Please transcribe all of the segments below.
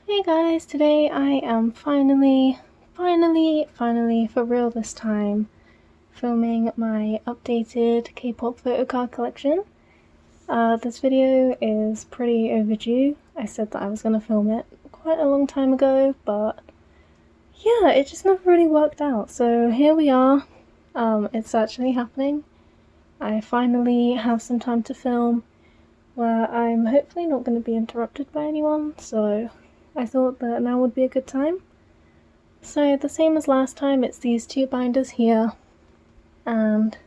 Hey guys, today I am finally, for real this time, filming my updated K-pop photocard collection. This video is pretty overdue. I said that I was going to film it quite a long time ago, but yeah, it just never really worked out. So here we are. It's actually happening. I finally have some time to film where I'm hopefully not going to be interrupted by anyone, so I thought that now would be a good time. So the same as last time, it's these two binders here, and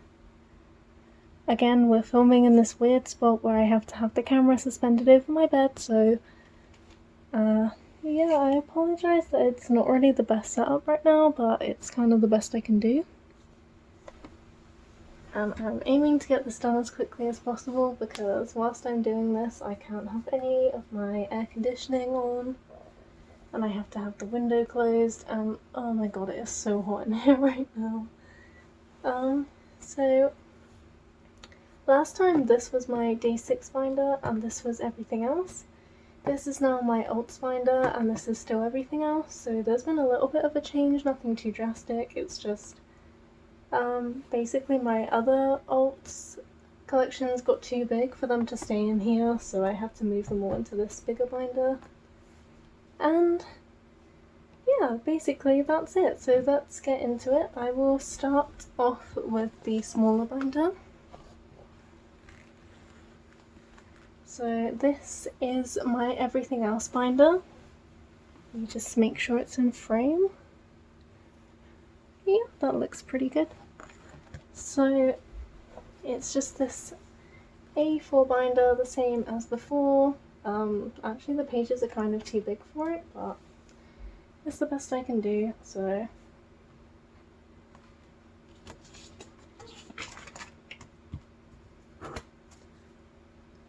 again we're filming in this weird spot where I have to have the camera suspended over my bed, so yeah, I apologise that it's not really the best setup right now, but it's kind of the best I can do. And I'm aiming to get this done as quickly as possible because whilst I'm doing this I can't have any of my air conditioning on. And I have to have the window closed, and oh my god, it is so hot in here right now. So last time this was my DAY6 binder, and this was everything else. This is now my alts binder, and this is still everything else, so there's been a little bit of a change, nothing too drastic, it's just basically my other alts collections got too big for them to stay in here, so I have to move them all into this bigger binder. And yeah, basically that's it, so let's get into it. I will start off with the smaller binder. So this is my everything else binder. You just make sure it's in frame. Yeah, that looks pretty good. So it's just this A4 binder, the same as before. Actually the pages are kind of too big for it, but it's the best I can do, so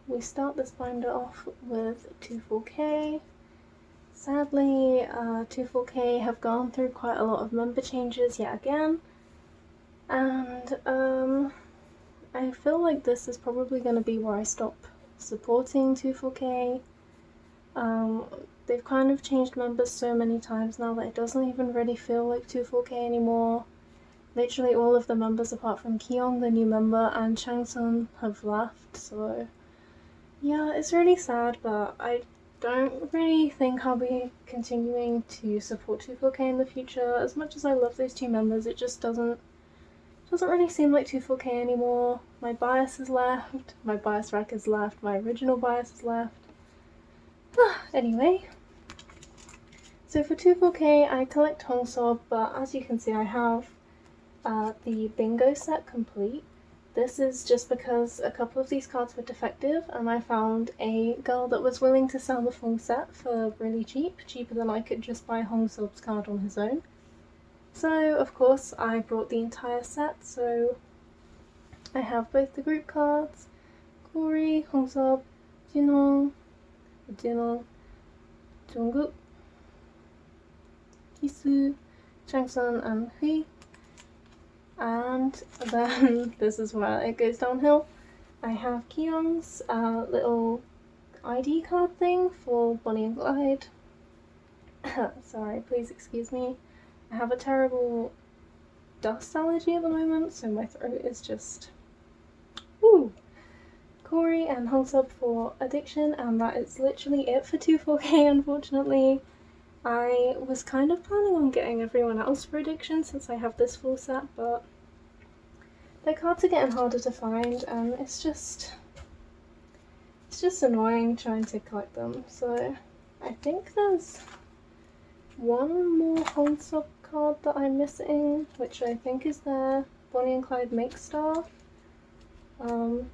we start this binder off with 24K. Sadly, 24K have gone through quite a lot of member changes yet again, and I feel like this is probably going to be where I stop supporting 24K. They've kind of changed members so many times now that it doesn't even really feel like 24K anymore. Literally all of the members apart from Kyung, the new member, and Changsun have left, so yeah, it's really sad, but I don't really think I'll be continuing to support 24K in the future. As much as I love those two members, it just doesn't really seem like 24K anymore. My bias has left, my bias rack has left, my original bias has left. Anyway, so for 24K I collect Hongsob, but as you can see I have the bingo set complete. This is just because a couple of these cards were defective and I found a girl that was willing to sell the full set for really cheap, cheaper than I could just buy Hongsob's card on his own. So of course I brought the entire set, so I have both the group cards, Corey, Hongsob, Jinhong, Jungkook, Kisu, Changsun, and Hui. And then this is where it goes downhill. I have Kyung's little ID card thing for Bonnie and Clyde. Sorry, please excuse me. I have a terrible dust allergy at the moment, so my throat is just... Woo! Corey and Hongsob for Addiction, and that is literally it for 24K, unfortunately. I was kind of planning on getting everyone else for Addiction since I have this full set, but their cards are getting harder to find, and it's just annoying trying to collect them. So I think there's one more Hongsob card that I'm missing, which I think is their Bonnie and Clyde Make Star. But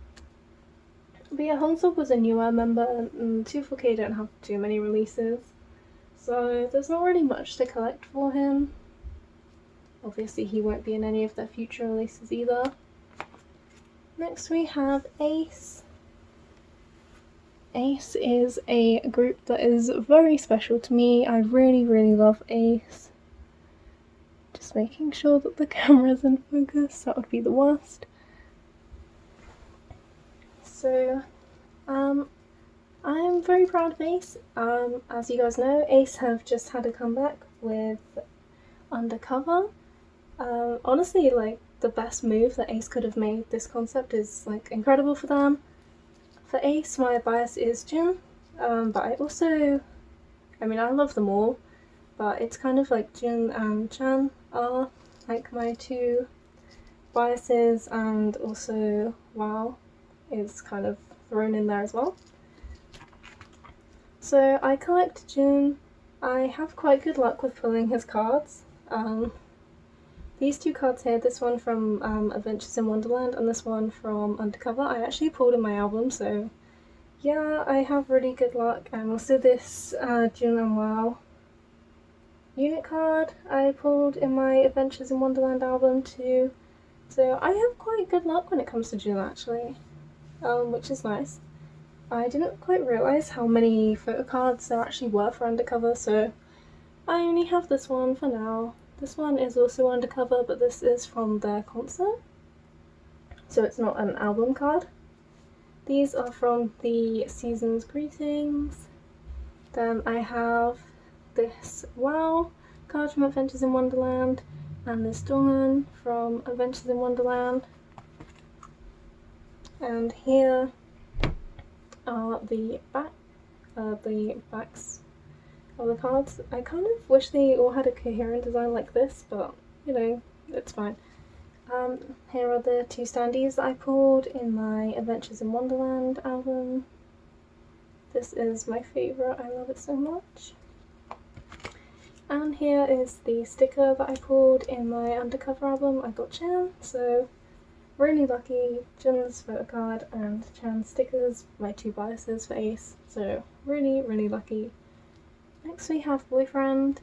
yeah, Hongsob was a newer member, and 24K don't have too many releases, so there's not really much to collect for him. Obviously he won't be in any of their future releases either. Next we have ACE. ACE is a group that is very special to me. I really love ACE. Just making sure that the camera's in focus, that would be the worst. So, I'm very proud of ACE. As you guys know, ACE have just had a comeback with Undercover. Honestly, like, the best move that ACE could have made. This concept is, like, incredible for them. For ACE, my bias is Jin, but I also, I mean, I love them all, but it's kind of like Jin and Chan are, like, my two biases, and also WoW is kind of thrown in there as well. So I collect Jin. I have quite good luck with pulling his cards. These two cards here, this one from Adventures in Wonderland and this one from Undercover, I actually pulled in my album, so yeah, I have really good luck. And also this Jin and WoW unit card I pulled in my Adventures in Wonderland album too. So I have quite good luck when it comes to Jin actually, which is nice. I didn't quite realise how many photocards there actually were for Undercover, so I only have this one for now. This one is also Undercover, but this is from their concert, so it's not an album card. These are from the Season's Greetings. Then I have this WoW card from Adventures in Wonderland, and this Dongan from Adventures in Wonderland. And here are the backs of the cards. I kind of wish they all had a coherent design like this, but you know, it's fine. Here are the two standees that I pulled in my Adventures in Wonderland album. This is my favourite, I love it so much. And here is the sticker that I pulled in my Undercover album. I got Chan, so really lucky. Jin's photocard and Chan's stickers, my two biases for ACE, so really, really lucky. Next we have Boyfriend.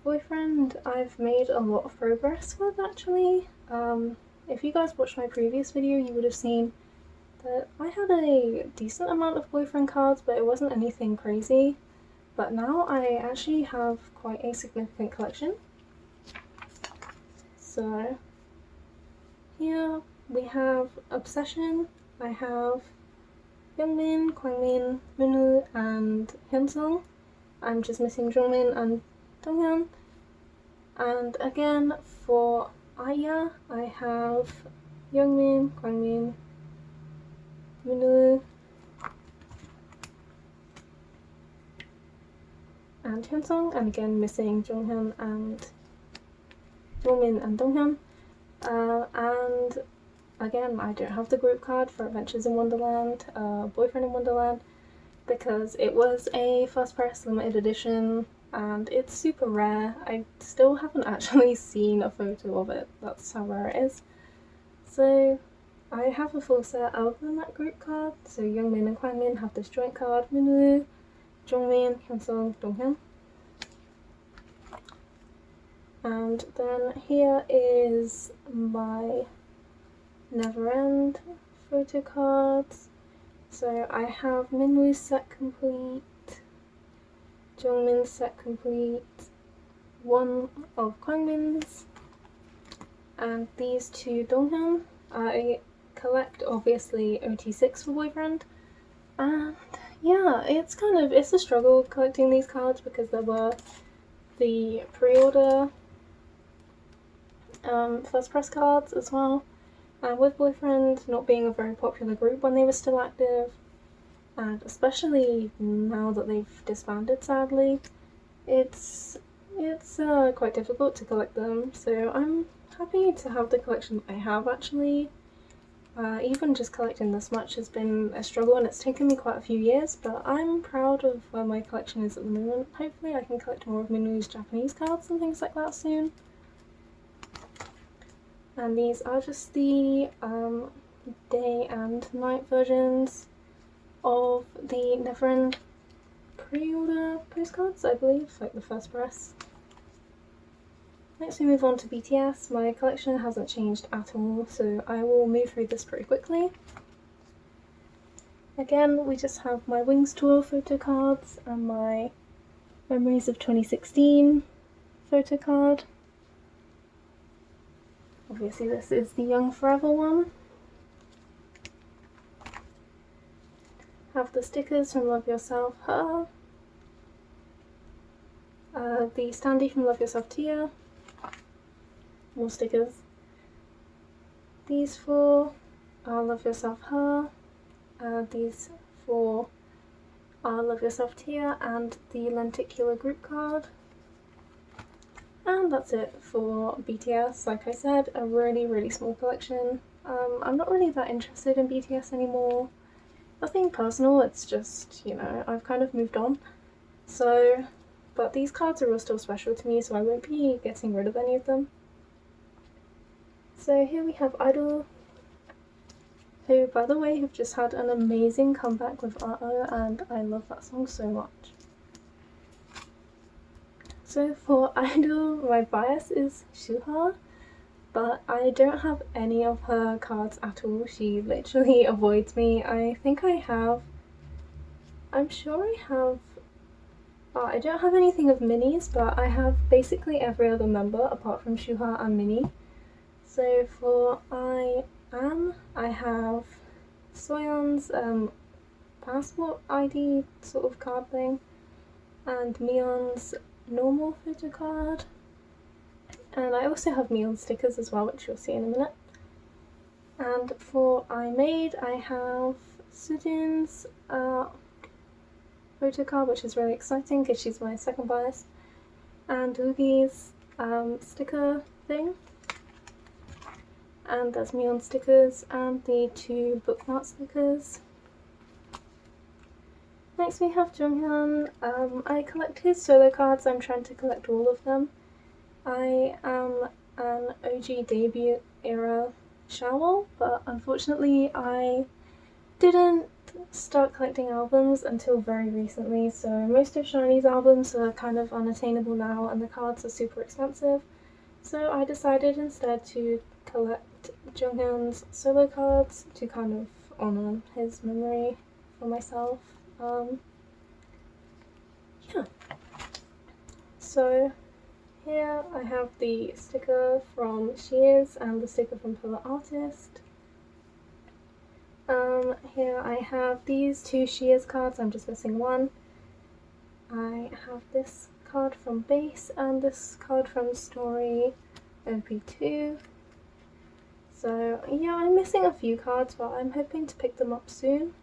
Boyfriend I've made a lot of progress with actually. If you guys watched my previous video, you would have seen that I had a decent amount of Boyfriend cards, but it wasn't anything crazy. But now I actually have quite a significant collection. So here we have Obsession. I have Youngmin, Kwangmin, Minwoo, and Hyunsung. I'm just missing Jongmin and Donghyun. And again for Aya, I have Youngmin, Kwangmin, Minwoo, and Hyunsung, and again missing Jonghyun and Jongmin and Donghyun. And again, I don't have the group card for Adventures in Wonderland, Boyfriend in Wonderland, because it was a first press limited edition and it's super rare. I still haven't actually seen a photo of it, that's how rare it is. So I have a full set other than that group card, so Youngmin and Kwangmin have this joint card, Minwoo, Jongmin, Hyunsung, Donghyun. And then here is my Never End photo cards. So I have Minwoo's set complete, Jongmin's set complete, one of Kwangmin's, and these two Donghyun. I collect obviously OT6 for Boyfriend, and yeah, it's a struggle collecting these cards because there were the pre-order first press cards as well, and with Boyfriend not being a very popular group when they were still active, and especially now that they've disbanded sadly, it's quite difficult to collect them, so I'm happy to have the collection I have actually. Even just collecting this much has been a struggle and it's taken me quite a few years, but I'm proud of where my collection is at the moment. Hopefully I can collect more of Minwoo's Japanese cards and things like that soon. And these are just the day and night versions of the Never End pre-order postcards, I believe, like the first press. Next we move on to BTS. My collection hasn't changed at all, so I will move through this pretty quickly. Again, we just have my Wings Tour photo cards and my Memories of 2016 photo card. Obviously this is the Young Forever one. have the stickers from Love Yourself, her, the standee from Love Yourself, Tia, more stickers. These 4 are Love Yourself, her, these 4 are Love Yourself, Tia, and the lenticular group card. And that's it for BTS. Like I said, a really small collection. I'm not really that interested in BTS anymore. Nothing personal, it's just, you know, I've kind of moved on. So, but these cards are all still special to me, so I won't be getting rid of any of them. So here we have Idol, who, by the way, have just had an amazing comeback with Uh-Oh, and I love that song so much. So for Idol, my bias is Shuha, but I don't have any of her cards at all. She literally avoids me. I think I have, I'm sure I have, I don't have anything of Minnie's, but I have basically every other member apart from Shuha and Minnie. So for I have Soyeon's passport ID sort of card thing, and Mion's normal photocard, and I also have Mion stickers as well, which you'll see in a minute. And for I Made, I have Sujin's photocard, which is really exciting because she's my second bias, and Lugi's sticker thing. And there's Mion stickers and the 2 bookmark stickers. Next we have Jonghyun. I collect his solo cards. I'm trying to collect all of them. I am an OG debut era Shawol, but unfortunately I didn't start collecting albums until very recently, so most of SHINee's albums are kind of unattainable now and the cards are super expensive. So I decided instead to collect Jonghyun's solo cards to kind of honour his memory for myself. Yeah. So here I have the sticker from SHINee and the sticker from Pillar Artist. Here I have these 2 SHINee cards, I'm just missing one. I have this card from Base and this card from Story OP2. So yeah, I'm missing a few cards, but I'm hoping to pick them up soon.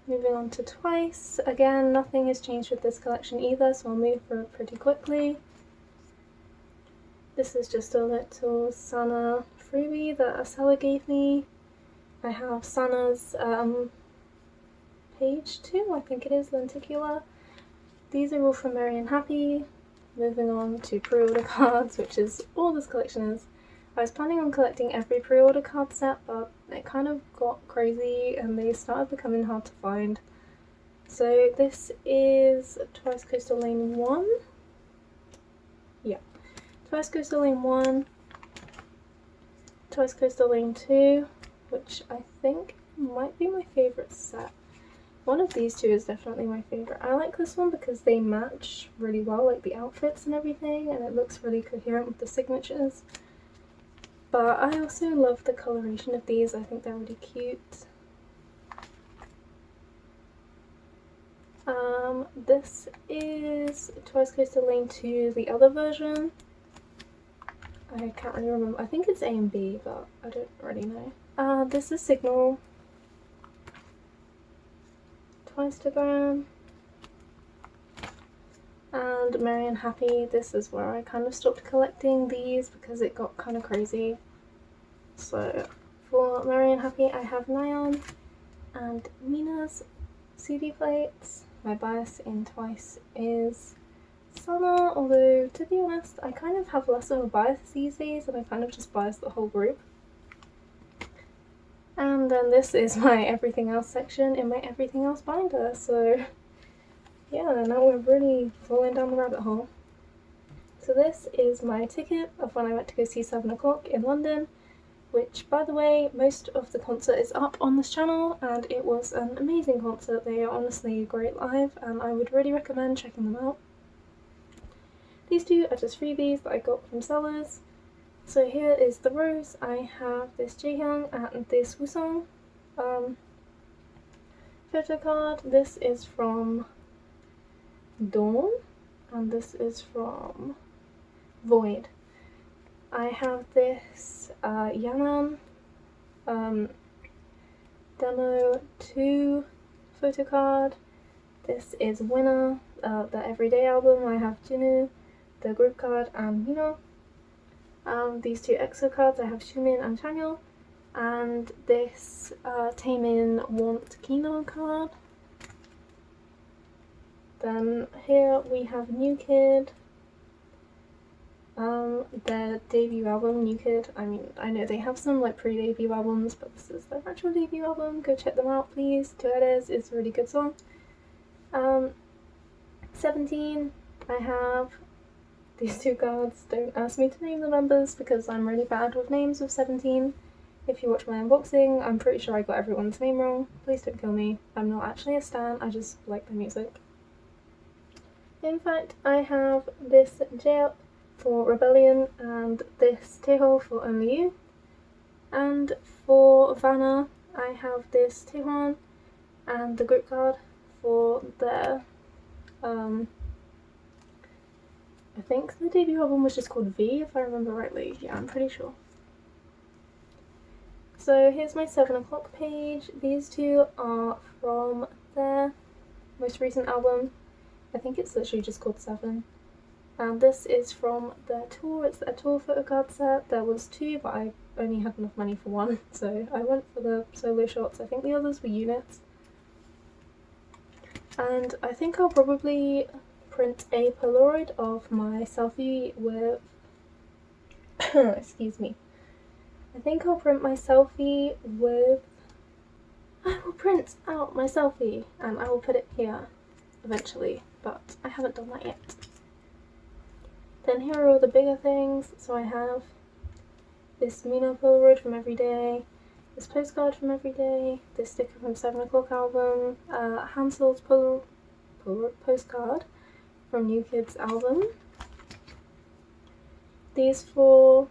Moving on to Twice. Again, nothing has changed with this collection either, so I'll move through it pretty quickly. This is just a little Sana freebie that Asela gave me. I have Sana's page 2, I think it is, lenticular. These are all from Merry and Happy. Moving on to pre-order cards, which is all this collection is. I was planning on collecting every pre-order card set, but it kind of got crazy and they started becoming hard to find. So this is Twice Coastal Lane 1. Yeah. Twice Coastal Lane 1. Twice Coastal Lane 2, which I think might be my favourite set. One of these 2 is definitely my favourite. I like this one because they match really well, like the outfits and everything, and it looks really coherent with the signatures. But I also love the coloration of these, I think they're really cute. This is Twice Coastal Lane 2, the other version. I can't really remember, I think it's A and B, but I don't really know. This is Signal. Twice-togram. And Merry and Happy, this is where I kind of stopped collecting these because it got kind of crazy. So for Merry and Happy I have Nayeon and Mina's CD plates. My bias in Twice is Sana, although to be honest I kind of have less of a bias these days and I kind of just bias the whole group. And then this is my everything else section in my everything else binder, so yeah, now we're really falling down the rabbit hole. So this is my ticket of when I went to go see 7 o'clock in London, which, by the way, most of the concert is up on this channel, and it was an amazing concert. They are honestly great live, and I would really recommend checking them out. These 2 are just freebies that I got from sellers. So here is the Rose. I have this Jaehyung and this Wooseong. Photocard. This is from Dawn, and this is from Void. I have this Yanan Demo 2 Photocard. This is Winner, the Everyday album. I have Jinu, the group card, and Mino. These two EXO cards, I have Shumin and Chanyeol. And this Taemin Want Kino card. Then here we have New Kid, their debut album, New Kid. I mean, I know they have some like pre-debut albums, but this is their actual debut album. Go check them out, please. ATEEZ is a really good song. 17, I have these two cards. Don't ask me to name the members because I'm really bad with names of 17. If you watch my unboxing, I'm pretty sure I got everyone's name wrong. Please don't kill me. I'm not actually a stan, I just like the music. In fact, I have this J-Up for Rebellion and this Taeho for Only You. And for Vanna, I have this Taehwan and the group card for their, I think the debut album was just called V, if I remember rightly. Yeah, I'm pretty sure. So here's my 7 o'clock page. These two are from their most recent album. I think it's literally just called 7. And this is from their tour. It's their tour photocard set. There was 2, but I only had enough money for 1, so I went for the solo shots. I think the others were units. And I think I'll probably print a Polaroid of my selfie with excuse me. I think I'll print my selfie with... I will print out my selfie and I will put it here eventually, but I haven't done that yet. Then here are all the bigger things. So I have this Mino Polaroid from Everyday, this postcard from Everyday, this sticker from 7 o'clock album, Hansel's postcard from New Kid's album, these 4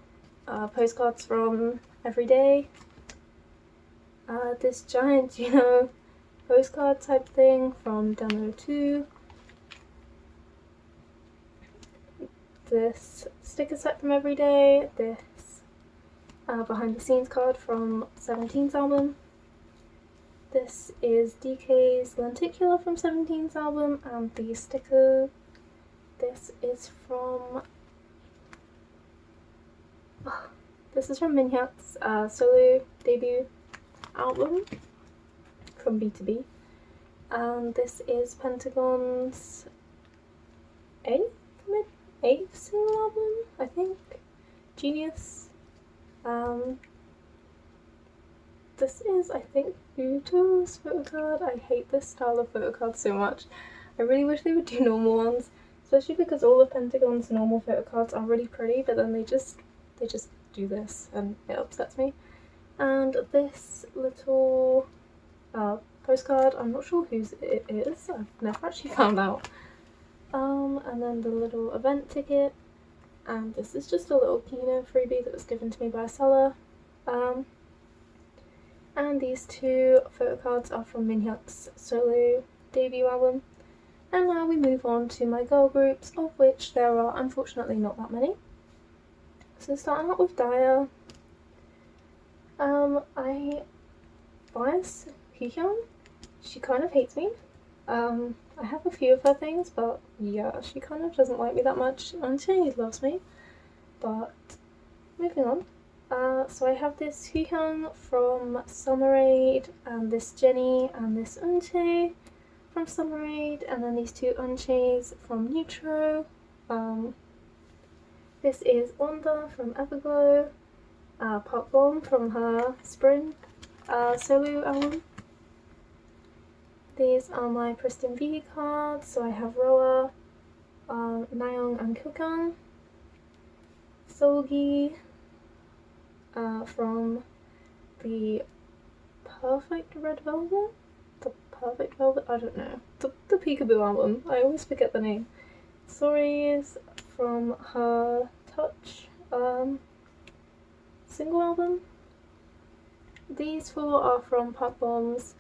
postcards from Everyday, this giant, postcard type thing from Demo 2, this sticker set from Everyday, this behind the scenes card from 17's album, this is DK's Lenticular from 17's album, and the sticker, this is from Minhyuk's solo debut album from B2B, and this is Pentagon's 8th single album, I think, Genius. This is, I think, Buto's photocard. I hate this style of photocard so much. I really wish they would do normal ones, especially because all of Pentagon's normal photocards are really pretty, but then they just do this and it upsets me. And this little postcard, I'm not sure whose it is, I've never actually found out. And then the little event ticket, and this is just a little Kino freebie that was given to me by a seller. And these 2 photocards are from Minhyuk's solo debut album. And now we move on to my girl groups, of which there are unfortunately not that many. So starting out with Daya, I bias Hyun. She kind of hates me. I have a few of her things, but yeah, she kind of doesn't like me that much, and she loves me. But moving on. So I have this Hyun from Summer Raid, and this Jenny and this Unche from Summer Raid, and then these 2 Unches from Neutro. This is Onda from Everglow, Park Bom from her Spring solo album. These are my Pristin V cards, so I have Roa, Nayeon and Kyokang, Solgi from the Perfect Red Velvet? The Perfect Velvet? I don't know. The Peekaboo album, I always forget the name. Sorry's from her Touch single album. These four are from Park Bom's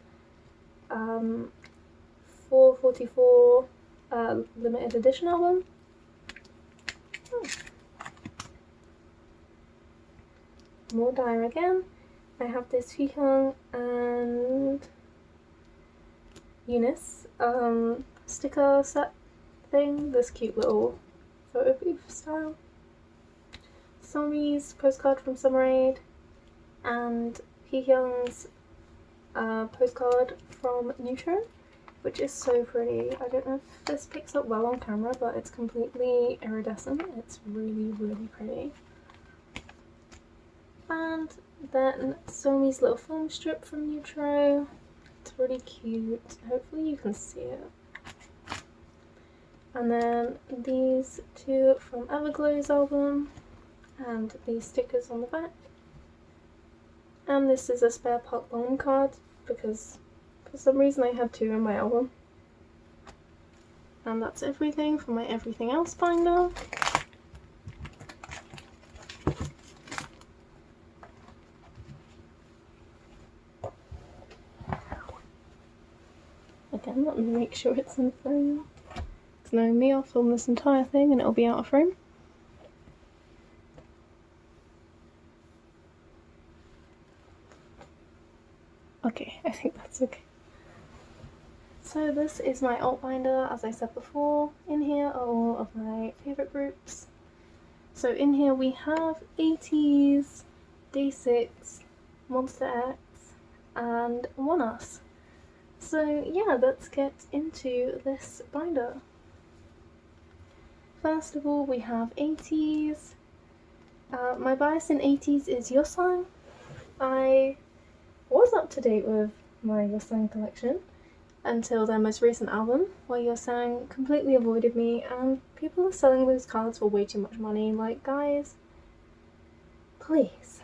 444 limited edition album. More dire again. I have this Hyung and Oneus sticker set thing, this cute little photo booth style. Somi's postcard from Summer Aid, and Hyung's postcard from Neutron, which is so pretty. I don't know if this picks up well on camera, but it's completely iridescent. It's really, really pretty. And then Somi's little film strip from Neutro. It's really cute. Hopefully you can see it. And then these two from Everglow's album, and these stickers on the back. And this is a spare Park Bom card, because for some reason I had two in my album. And that's everything for my everything else binder. Again, let me make sure it's in frame. Because knowing me, I'll film this entire thing and it'll be out of frame. Okay, I think that's okay. So this is my alt binder, as I said before. In here are all of my favourite groups. So in here we have ATEEZ, DAY6, Monsta X, and Oneus. So yeah, let's get into this binder. First of all, we have ATEEZ. My bias in ATEEZ is Yeosang. I was up to date with my Yeosang collection until their most recent album, where Yeosang completely avoided me, and people are selling those cards for way too much money. Like, guys, please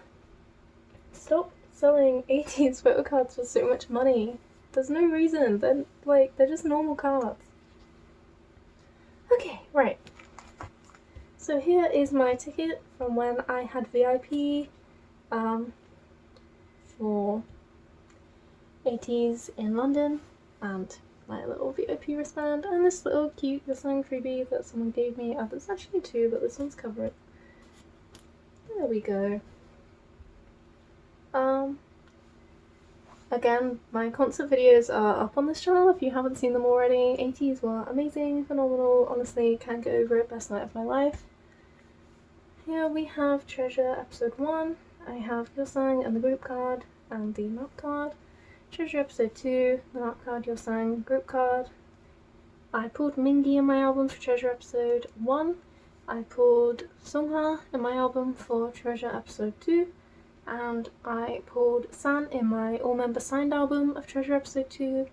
stop selling ATEEZ photo cards for so much money. There's no reason. They're just normal cards. Okay, right. So here is my ticket from when I had VIP for ATEEZ in London, and my little VIP wristband, and this little cute Yeosang freebie that someone gave me. There's actually two, but this one's covered. There we go. Again, my concert videos are up on this channel if you haven't seen them already. ATEEZ were amazing, phenomenal, honestly, can't get over it, best night of my life. Here we have Treasure episode 1. I have Yeosang and the group card and the map card. Treasure episode 2, the map card, Yeosang, group card. I pulled Mingi in my album for Treasure episode 1. I pulled Sungha in my album for Treasure episode 2. And I pulled San in my all-member signed album of Treasure episode 2.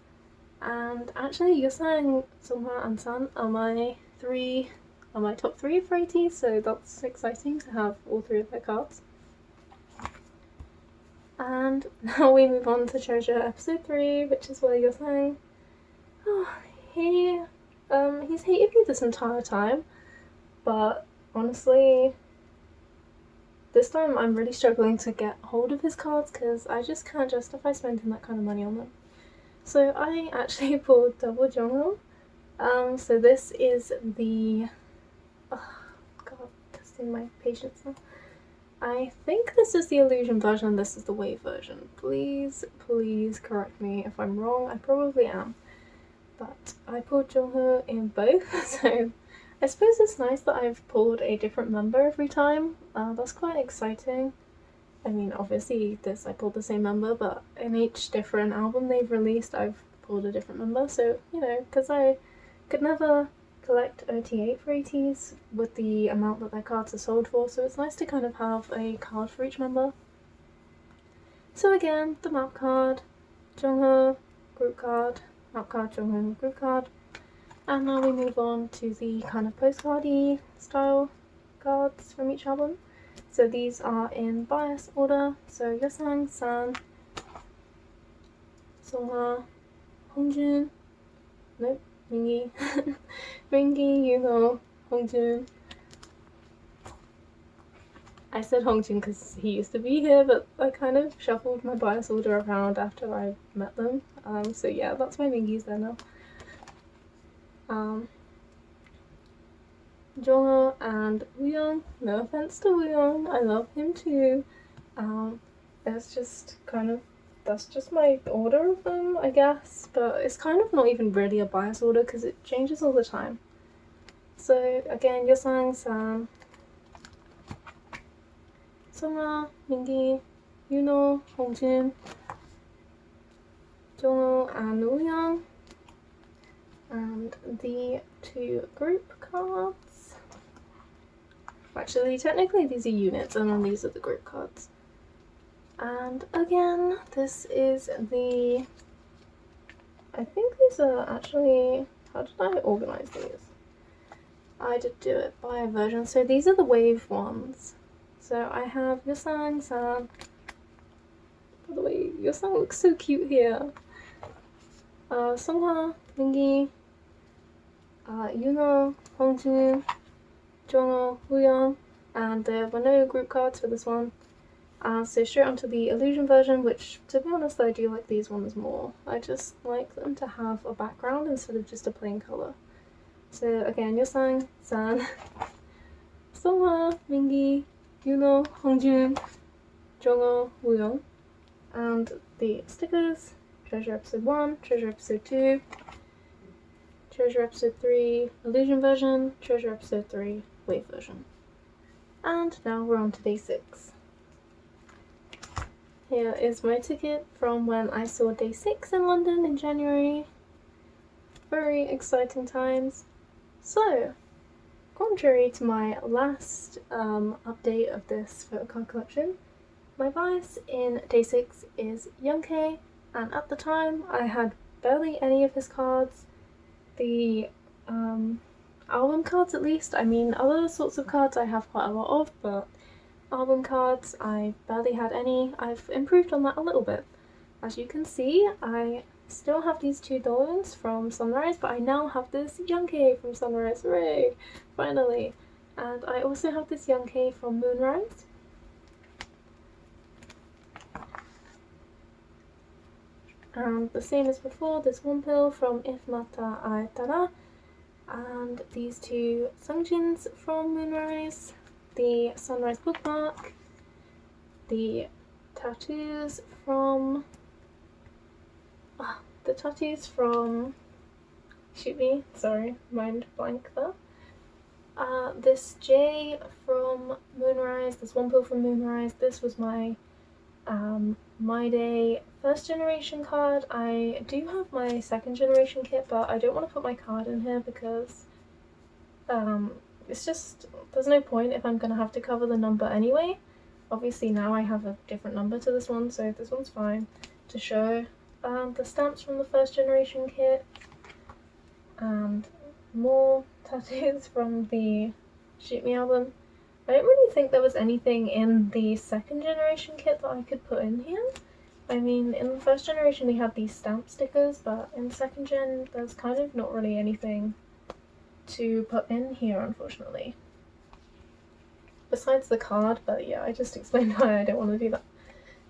And actually Yeosang, Sungha and San are my top 3 for ATEEZ, so that's exciting to have all 3 of their cards. And now we move on to Treasure episode 3, which is where Yeosang, he's hated me this entire time, but honestly, this time I'm really struggling to get hold of his cards because I just can't justify spending that kind of money on them. So I actually pulled double Jongho. So this is the, God, testing my patience now. I think this is the Illusion version, this is the Wave version. Please, please correct me if I'm wrong, I probably am. But I pulled Jongho in both, so I suppose it's nice that I've pulled a different member every time. That's quite exciting. I mean, obviously this I pulled the same member, but in each different album they've released I've pulled a different member, so, you know, because I could never collect OT8 for ATEEZ with the amount that their cards are sold for, so it's nice to kind of have a card for each member. So again, the map card, Jongho, group card, map card, Jongho, group card. And now we move on to the kind of postcardy style cards from each album. So these are in bias order, so Yeosang, San, Sungha, Hongjun, nope, Mingi, Mingi, Yuho, Hongjun, I said Hongjin because he used to be here, but I kind of shuffled my bias order around after I met them. So yeah, that's why Mingi's there now. Jongho and Wooyoung. No offense to Wooyoung, I love him too. It's just kind of, that's just my order of them, I guess, but it's kind of not even really a bias order because it changes all the time. So again, Yosang-san, Sungha, Mingi, Yuno, Hongjin, Jongho, and Wooyoung, and the 2 group cards. Actually, technically these are units, and then these are the group cards. And again, this is the, I think these are actually, how did I organize these? I did do it by version. So these are the wave ones. So I have Yosang-san. By the way, Yosang looks so cute here. Sungha, Mingi, Yuno, Hongjin, Jongho, Wooyoung, and there were no group cards for this one. So straight onto the illusion version, which, to be honest, I do like these ones more. I just like them to have a background instead of just a plain colour. So again, Yosang-san, Sungha, Mingi, Yuno, Hongjin, Jongho, Wooyoung, and the stickers: Treasure Episode 1, Treasure Episode 2, Treasure Episode 3, Illusion version, Treasure Episode 3, Wave version. And now we're on to Day 6. Here is my ticket from when I saw Day 6 in London in January. Very exciting times. So, contrary to my last update of this photocard collection, my bias in Day 6 is Younghae, and at the time I had barely any of his cards. The album cards at least. I mean, other sorts of cards I have quite a lot of, but album cards I barely had any. I've improved on that a little bit. As you can see, I still have these 2 Dolans from Sunrise, but I now have this Younghae from Sunrise. Hooray! Finally! And I also have this Younghae from Moonrise. And the same as before, this Wonpil from If Mata Aetara, and these 2 Sungjins from Moonrise, the Sunrise bookmark, the tattoos from SHINee, sorry, mind blank there. This J from Moonrise, this Wonpil from Moonrise. This was my My Day 1st generation card. I do have my 2nd generation kit, but I don't want to put my card in here because it's just, there's no point if I'm going to have to cover the number anyway. Obviously now I have a different number to this one, so this one's fine to show. The stamps from the 1st generation kit, and more tattoos from the Shoot Me album. I don't really think there was anything in the 2nd generation kit that I could put in here. I mean, in the 1st generation we had these stamp stickers, but in 2nd gen there's kind of not really anything to put in here, unfortunately. Besides the card, but yeah, I just explained why I don't want to do that.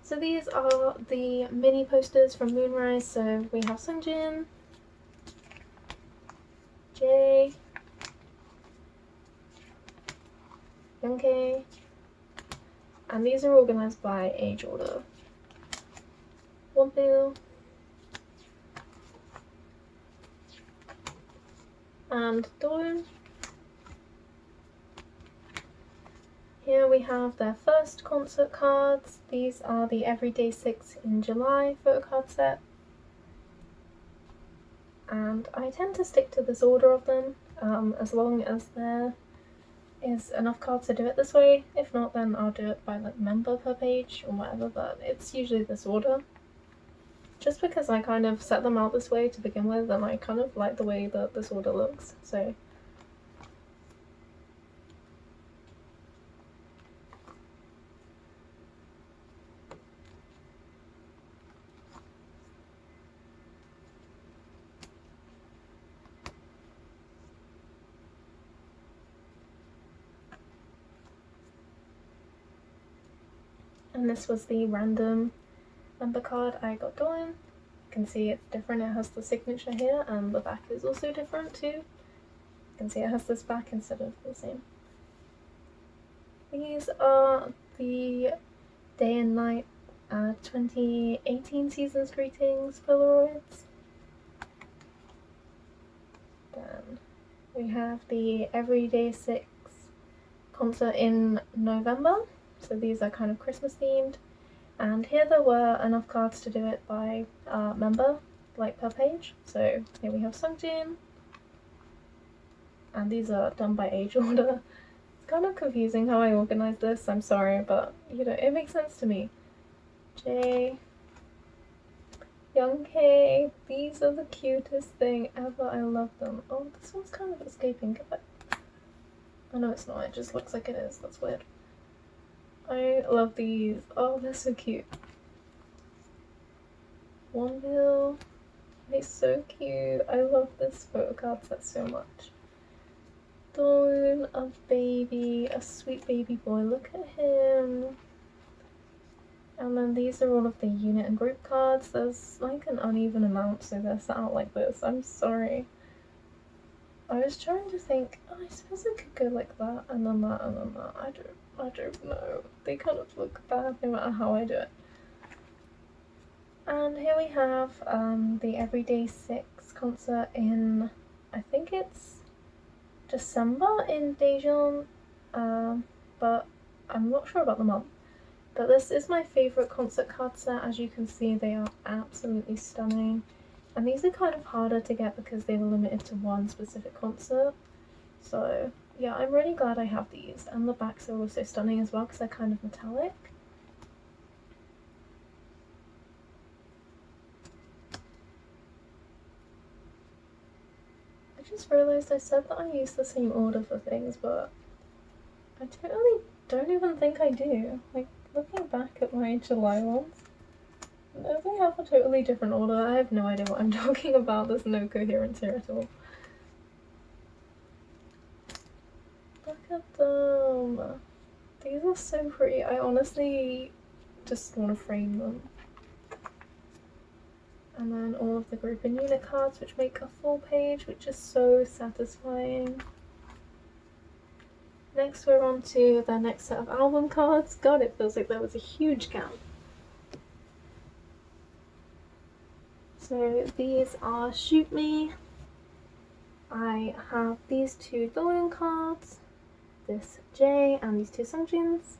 So these are the mini posters from Moonrise. So we have Sungjin, Jay, Younghae, and these are organised by age order. Wonpil, and Dawn. Here we have their first concert cards. These are the Everyday 6 in July photocard set. And I tend to stick to this order of them, as long as there is enough cards to do it this way. If not, then I'll do it by like member per page or whatever, but it's usually this order. Just because I kind of set them out this way to begin with, and I kind of like the way that this order looks, so. and this was the random member card I got going. You can see it's different, it has the signature here, and the back is also different too. You can see it has this back instead of the same. These are the Day and Night 2018 Season's Greetings Polaroids. Then we have the every DAY6 concert in November, so these are kind of Christmas themed, and here there were enough cards to do it by member, like per page. So here we have Sungjin, and these are done by age order. It's kind of confusing how I organize this, I'm sorry, but you know, it makes sense to me. J, Young K, these are the cutest thing ever, I love them. Oh, this one's kind of escaping. Oh no, it's not, it just looks like it is, that's weird. I love these, oh they're so cute. Wonbill, they're so cute, I love this photocard set so much. Dawn, a baby, a sweet baby boy, look at him. And then these are all of the unit and group cards. There's like an uneven amount, so they're set out like this. I'm sorry. I was trying to think, oh, I suppose I could go like that, and then that, and then that. I don't know. They kind of look bad no matter how I do it. And here we have the Every DAY6 concert in, I think it's December in Daejeon, but I'm not sure about the month. But this is my favourite concert card set. As you can see, they are absolutely stunning. And these are kind of harder to get because they were limited to one specific concert. So yeah, I'm really glad I have these. And the backs are also stunning as well because they're kind of metallic. I just realised I said that I use the same order for things, but I totally don't even think I do. Like, looking back at my July ones, they have a totally different order. I have no idea what I'm talking about. There's no coherence here at all. Look at them. These are so pretty. I honestly just want to frame them. And then all of the group and unit cards, which make a full page, which is so satisfying. Next we're on to the next set of album cards. God, it feels like there was a huge gap. So these are Shoot Me. I have these two Doyeon cards, this J, and these two Sungjins.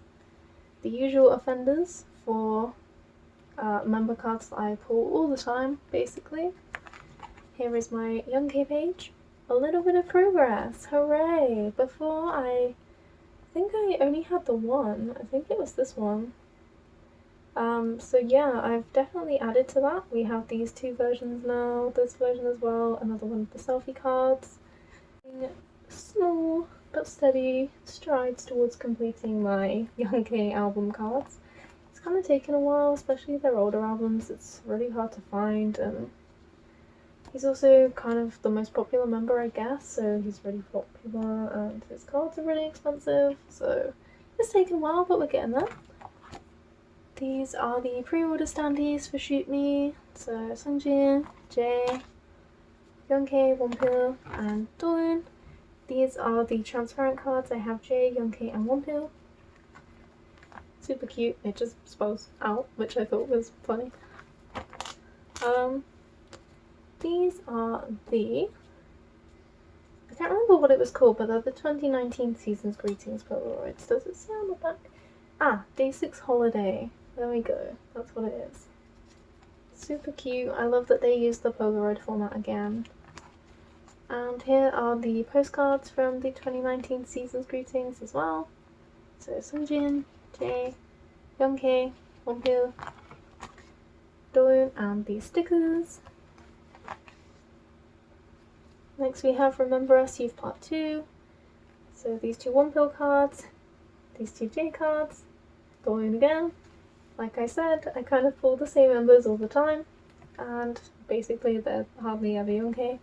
The usual offenders for member cards that I pull all the time, basically. Here is my Young K page. A little bit of progress, hooray! Before I think I only had the one, I think it was this one. So yeah, I've definitely added to that. We have these two versions now, this version as well, another one of the selfie cards. Small but steady strides towards completing my Young K album cards. It's kind of taken a while, especially their older albums. It's really hard to find, and he's also kind of the most popular member, I guess, so he's really popular, and his cards are really expensive, so it's taken a while, but we're getting there. These are the pre-order standees for Shoot Me, so Sungjin, J, Younghae, Wonpil, and Doyeon. These are the transparent cards. I have J, Younghae, and Wonpil. Super cute, it just spells out, which I thought was funny. These are the, I can't remember what it was called, but they're the 2019 Season's Greetings Polaroids. Does it say on the back? Ah, DAY6 Holiday. There we go, that's what it is. Super cute. I love that they use the Polaroid format again. And here are the postcards from the 2019 Season's Greetings as well. So Sungjin, J, Younghae, Wonpil, Doyeon, and the stickers. Next we have Remember Us Youth Part 2. So these two Wonpil cards, these two J cards, Doyeon again. Like I said, I kind of pull the same members all the time, and basically they're hardly ever Younghae.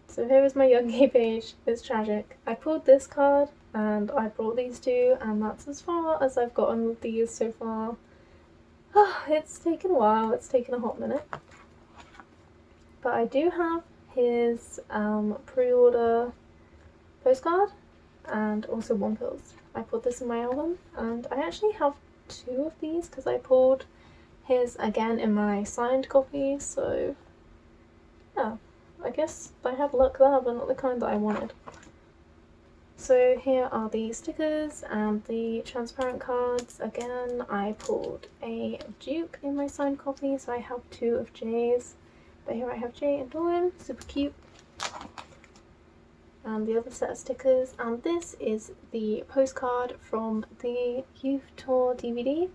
So here is my Younghae page. It's tragic. I pulled this card and I brought these two, and that's as far as I've gotten with these so far. It's taken a while, it's taken a hot minute. But I do have his pre-order postcard and also one pills. I put this in my album, and I actually have two of these because I pulled his again in my signed copy, so yeah, I guess I had luck there, but not the kind that I wanted. So here are the stickers and the transparent cards. Again, I pulled a dupe in my signed copy, so I have two of Jay's. But here I have Jay and Dawn, super cute. And the other set of stickers, and this is the postcard from the Youth Tour DVD.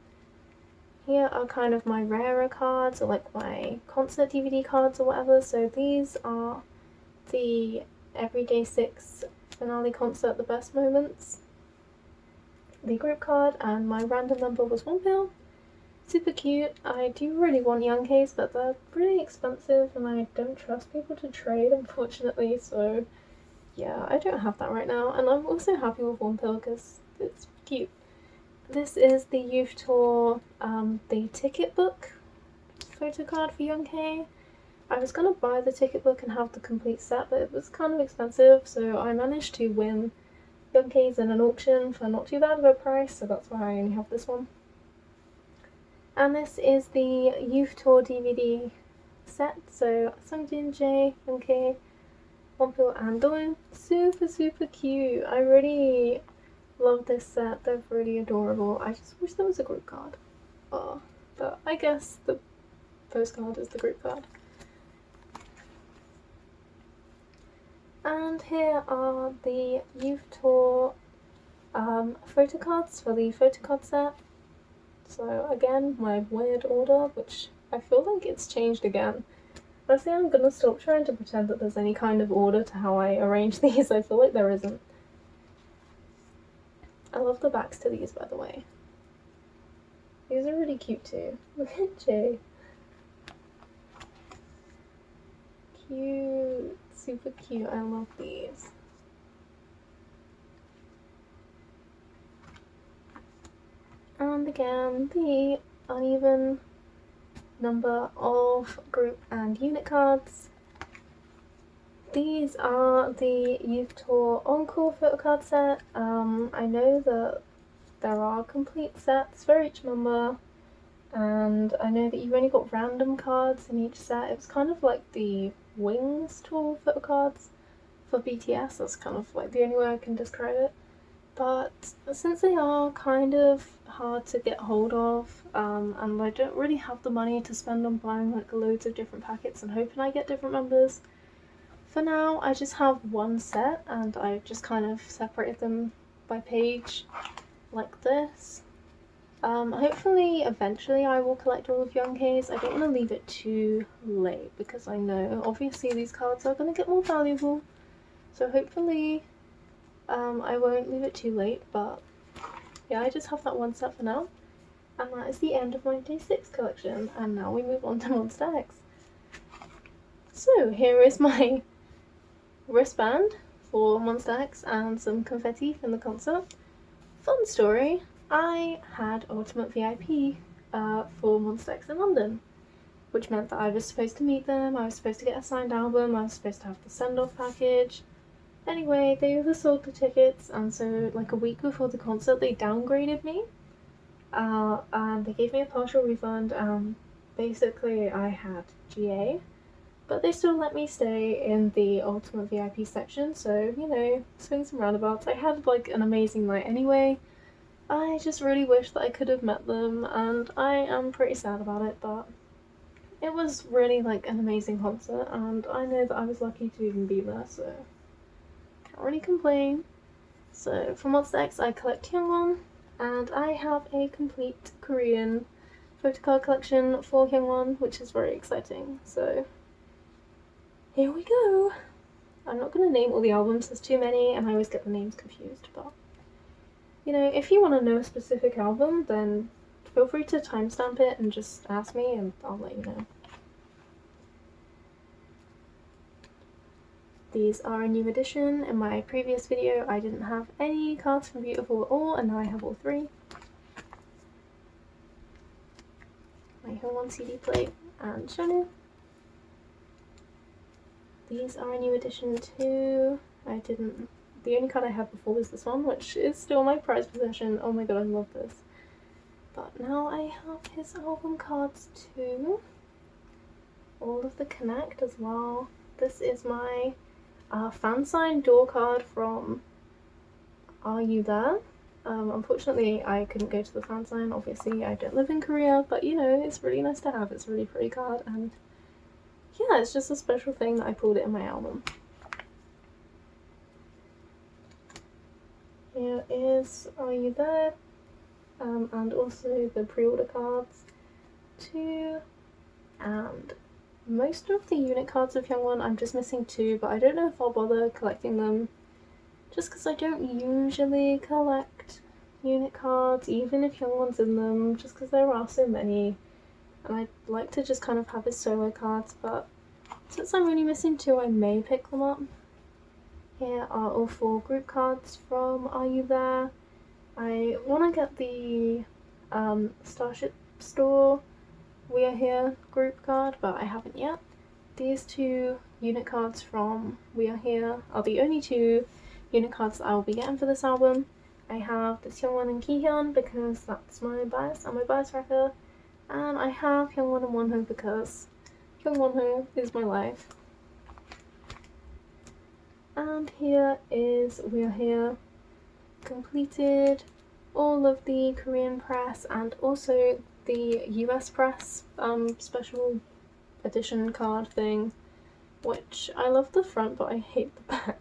Here are kind of my rarer cards, or like my concert DVD cards or whatever. So these are the Day6 finale concert, the best moments, the group card, and my random number was 1 pill. Super cute. I do really want Young Case, but they're really expensive and I don't trust people to trade, unfortunately, so yeah, I don't have that right now, and I'm also happy with 1 pill because it's cute. This is the Youth Tour, the ticket book photo card for Young K. I was gonna buy the ticket book and have the complete set, but it was kind of expensive, so I managed to win Young K's in an auction for not too bad of a price, so that's why I only have this one. And this is the Youth Tour DVD set, so Sungjin, J, Young K, 1 pill and Dawn. Super, super cute. I really love this set. They're really adorable. I just wish there was a group card. Oh, but I guess the postcard is the group card. And here are the Youth Tour photo cards for the photocard set. So again, my weird order, which I feel like it's changed again. Honestly, I'm gonna stop trying to pretend that there's any kind of order to how I arrange these. I feel like there isn't. I love the backs to these, by the way. These are really cute too. Look at Jay. Cute. Super cute. I love these. And again, the uneven number of group and unit cards. These are the Youth Tour Encore photo card set. I know that there are complete sets for each member, and I know that you've only got random cards in each set. It's kind of like the Wings Tour photo cards for BTS. That's kind of like the only way I can describe it. But since they are kind of hard to get hold of, and I don't really have the money to spend on buying like loads of different packets and hoping I get different members, for now I just have one set and I just kind of separated them by page like this. Hopefully eventually I will collect all of Young K's. I don't want to leave it too late because I know obviously these cards are going to get more valuable, so hopefully I won't leave it too late, but yeah, I just have that one set for now. And that is the end of my Day6 collection, and now we move on to Monsta X. So here is my wristband for Monsta X and some confetti from the concert. Fun story, I had Ultimate VIP for Monsta X in London, which meant that I was supposed to meet them, I was supposed to get a signed album, I was supposed to have the send-off package. Anyway, they oversold the tickets, and so like a week before the concert they downgraded me, and they gave me a partial refund. Basically I had GA, but they still let me stay in the Ultimate VIP section, so you know, swings and roundabouts. I had like an amazing night anyway. I just really wish that I could have met them, and I am pretty sad about it, but it was really like an amazing concert, and I know that I was lucky to even be there, so can't really complain. So for Monsta X I collect Hyungwon, and I have a complete Korean photocard collection for Hyungwon, which is very exciting. So here we go. I'm not going to name all the albums, there's too many and I always get the names confused, but you know, if you want to know a specific album, then feel free to timestamp it and just ask me and I'll let you know. These are a new addition. In my previous video I didn't have any cards from Beautiful at all, and now I have all three. My Hyungwon CD plate and SHINee. These are a new addition too. The only card I had before was this one, which is still my prized possession. Oh my god, I love this. But now I have his album cards too. All of the Connect as well. This is my fan sign door card from Are You There? Unfortunately I couldn't go to the fan sign, obviously I don't live in Korea, but you know, it's really nice to have. It's a really pretty card, and yeah, it's just a special thing that I pulled it in my album. Here is Are You There? And also the pre-order cards too, and most of the unit cards of Hyungwon. I'm just missing two, but I don't know if I'll bother collecting them, just because I don't usually collect unit cards, even if Hyungwon's in them, just because there are so many, and I'd like to just kind of have his solo cards, but since I'm only missing two, I may pick them up. Here are all four group cards from Are You There? I want to get the Starship Store We Are Here group card, but I haven't yet. These two unit cards from We Are Here are the only two unit cards that I will be getting for this album. I have the Hyungwon and Kihyun because that's my bias and my bias tracker, and I have Hyungwon and Wonho because Hyungwon is my life. And here is We Are Here completed, all of the Korean press and also the US press special edition card thing, which I love the front but I hate the back.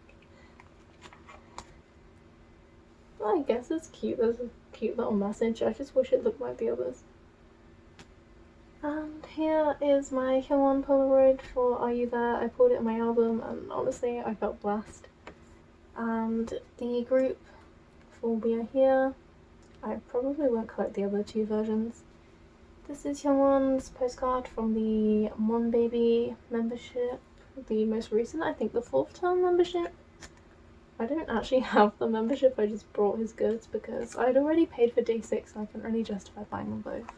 Well, I guess it's cute. There's a cute little message. I just wish it looked like the others. And here is my Hyungwon Polaroid for Are You There? I pulled it in my album and honestly I felt blessed. And the group for We Are Here, I probably won't collect the other two versions. This is Hyungwon's postcard from the Mon Baby membership, the most recent, I think the 4th term membership. I don't actually have the membership, I just brought his goods because I'd already paid for DAY6 and I couldn't really justify buying them both.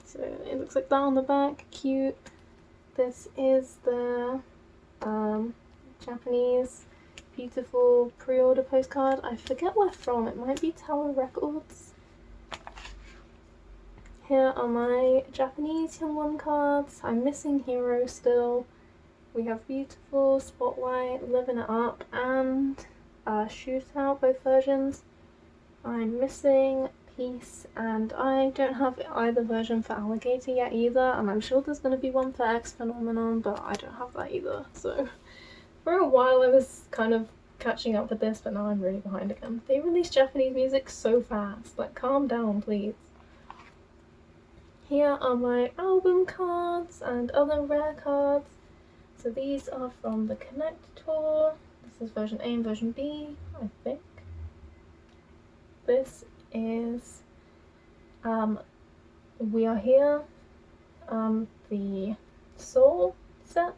So it looks like that on the back, cute. This is the Japanese beautiful pre-order postcard. I forget where from, it might be Tower Records. Here are my Japanese Hyungwon cards. I'm missing Hero still. We have Beautiful, Spotlight, Living It Up, and Shootout, both versions. I'm missing Peace, and I don't have either version for Alligator yet either, and I'm sure there's going to be one for X Phenomenon, but I don't have that either. So for a while I was kind of catching up with this, but now I'm really behind again. They release Japanese music so fast, like calm down please. Here are my album cards and other rare cards. So these are from the Connect tour. This is version A and version B, I think. This is We Are Here, the Soul set.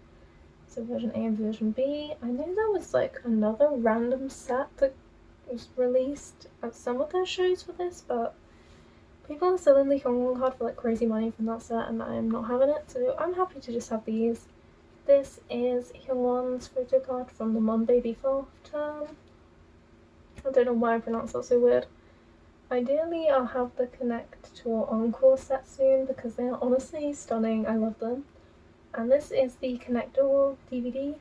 So version A and version B. I know there was like another random set that was released at some of their shows for this, but people are selling the Hyungwon card for like crazy money from that set and I'm not having it, so I'm happy to just have these. This is Hyungwon's photo card from the Mon Baby 4th term. I don't know why I pronounced that so weird. Ideally I'll have the Connect Tour Encore set soon because they are honestly stunning, I love them. And this is the Connect Tour DVD,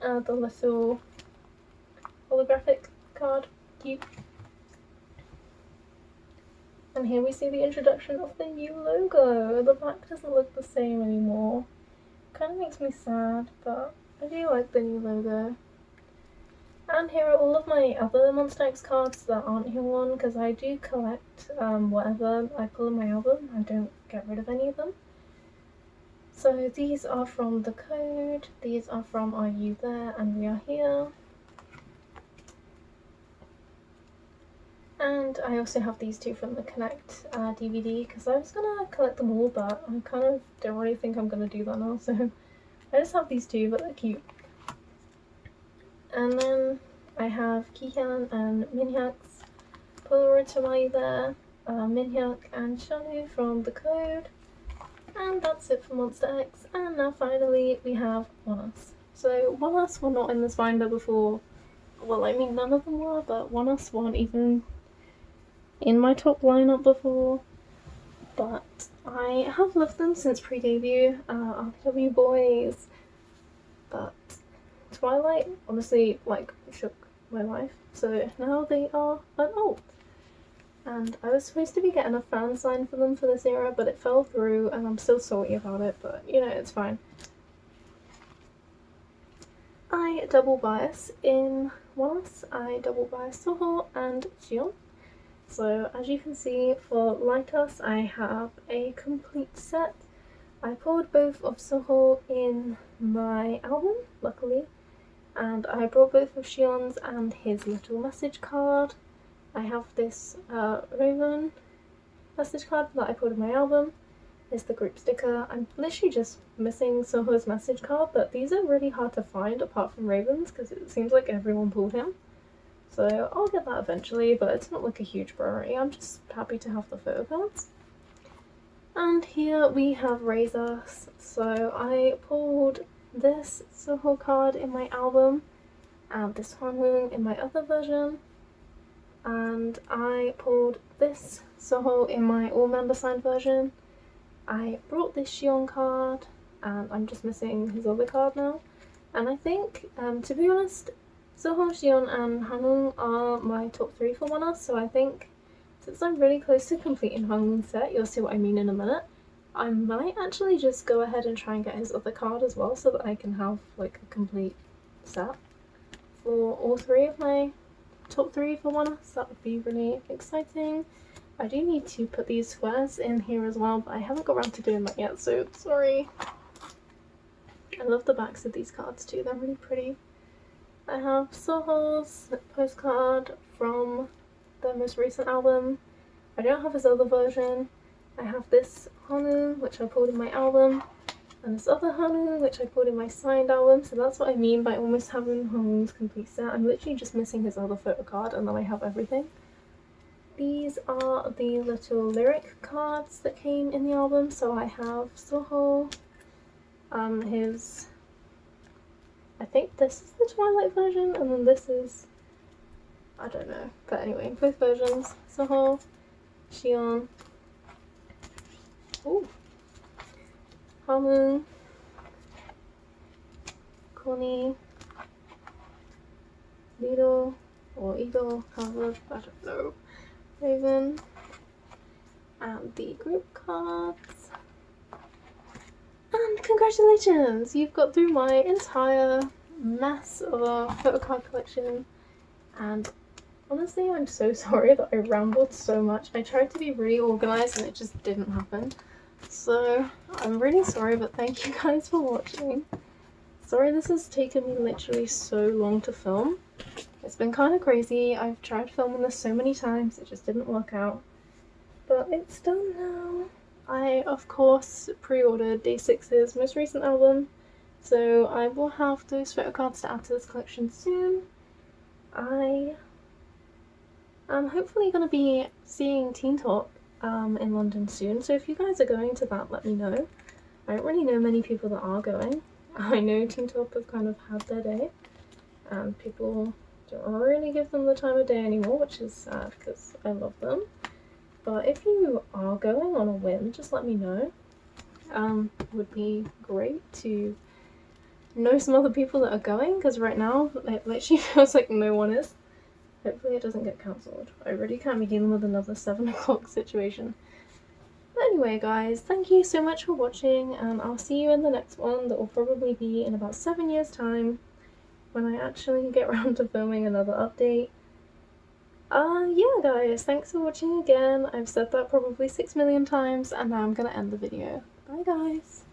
the little holographic card, cute. And here we see the introduction of the new logo. The back doesn't look the same anymore. Kind of makes me sad, but I do like the new logo. And here are all of my other Monsta X cards that aren't Hyungwon, because I do collect whatever I pull in my album. I don't get rid of any of them. So these are from The Code, these are from Are You There and We Are Here. And I also have these two from the Connect DVD, because I was going to collect them all, but I kind of don't really think I'm going to do that now, so I just have these two, but they're cute. And then I have Kihyun and Minhyuk's Polaroid Tamai there, Minhyuk and SHINee from the code, and that's it for Monsta X. And now finally we have Oneus. So Oneus were not in this binder before. Well, I mean none of them were, but Oneus weren't even in my top lineup before. But I have loved them since pre-debut, RPW boys. But Twilight honestly like shook my life, so now they are an alt. And I was supposed to be getting a fan sign for them for this era, but it fell through and I'm still salty about it, but you know, it's fine. I double bias in Oneus. I double bias Soho and Jion. So as you can see, for Lightus I have a complete set. I pulled both of Soho in my album, luckily, and I brought both of Shion's and his little message card. I have this Raven message card that I pulled in my album. There's the group sticker. I'm literally just missing Soho's message card, but these are really hard to find apart from Raven's because it seems like everyone pulled him. So I'll get that eventually, but it's not like a huge priority. I'm just happy to have the photo cards. And here we have Razors. So I pulled this Soho card in my album and this Hwanwoong in my other version. And I pulled this Soho in my all-member signed version. I brought this Xion card, and I'm just missing his other card now. And I think, to be honest, Soho, Xion, and Hwanwoong are my top 3 for Oneus, so I think since I'm really close to completing Hwanwoong's set, you'll see what I mean in a minute, I might actually just go ahead and try and get his other card as well so that I can have like a complete set for all 3 of my top 3 for Oneus. That would be really exciting. I do need to put these squares in here as well, but I haven't got around to doing that yet, so sorry. I love the backs of these cards too, they're really pretty. I have Soho's postcard from the most recent album. I don't have his other version. I have this Hwanwoong, which I pulled in my album, and this other Hwanwoong, which I pulled in my signed album, so that's what I mean by almost having Hwanwoong's complete set. I'm literally just missing his other photo card and then I have everything. These are the little lyric cards that came in the album, so I have Soho, his, I think this is the Twilight version, and then this is, I don't know, but anyway, both versions, Soho, Xion, ooh, Hwanwoong, Connie, Lido, or Eagle, however, I don't know, Raven, and the group cards. And congratulations! You've got through my entire mess of a photo card collection, and honestly I'm so sorry that I rambled so much. I tried to be really organised and it just didn't happen. So I'm really sorry, but thank you guys for watching. Sorry this has taken me literally so long to film. It's been kind of crazy. I've tried filming this so many times, it just didn't work out. But it's done now. I, of course, pre-ordered DAY6's most recent album, so I will have those photo cards to add to this collection soon. I am hopefully going to be seeing Teen Talk in London soon, so if you guys are going to that, let me know. I don't really know many people that are going. I know Teen Talk have kind of had their day, and people don't really give them the time of day anymore, which is sad because I love them. But if you are going on a whim, just let me know. It would be great to know some other people that are going, because right now it literally feels like no one is. Hopefully it doesn't get cancelled. I really can't be dealing with another 7 o'clock situation. But anyway guys, thank you so much for watching, and I'll see you in the next one that will probably be in about 7 years time, when I actually get around to filming another update. Yeah guys, thanks for watching again. I've said that probably 6 million times, and now I'm gonna end the video. Bye guys!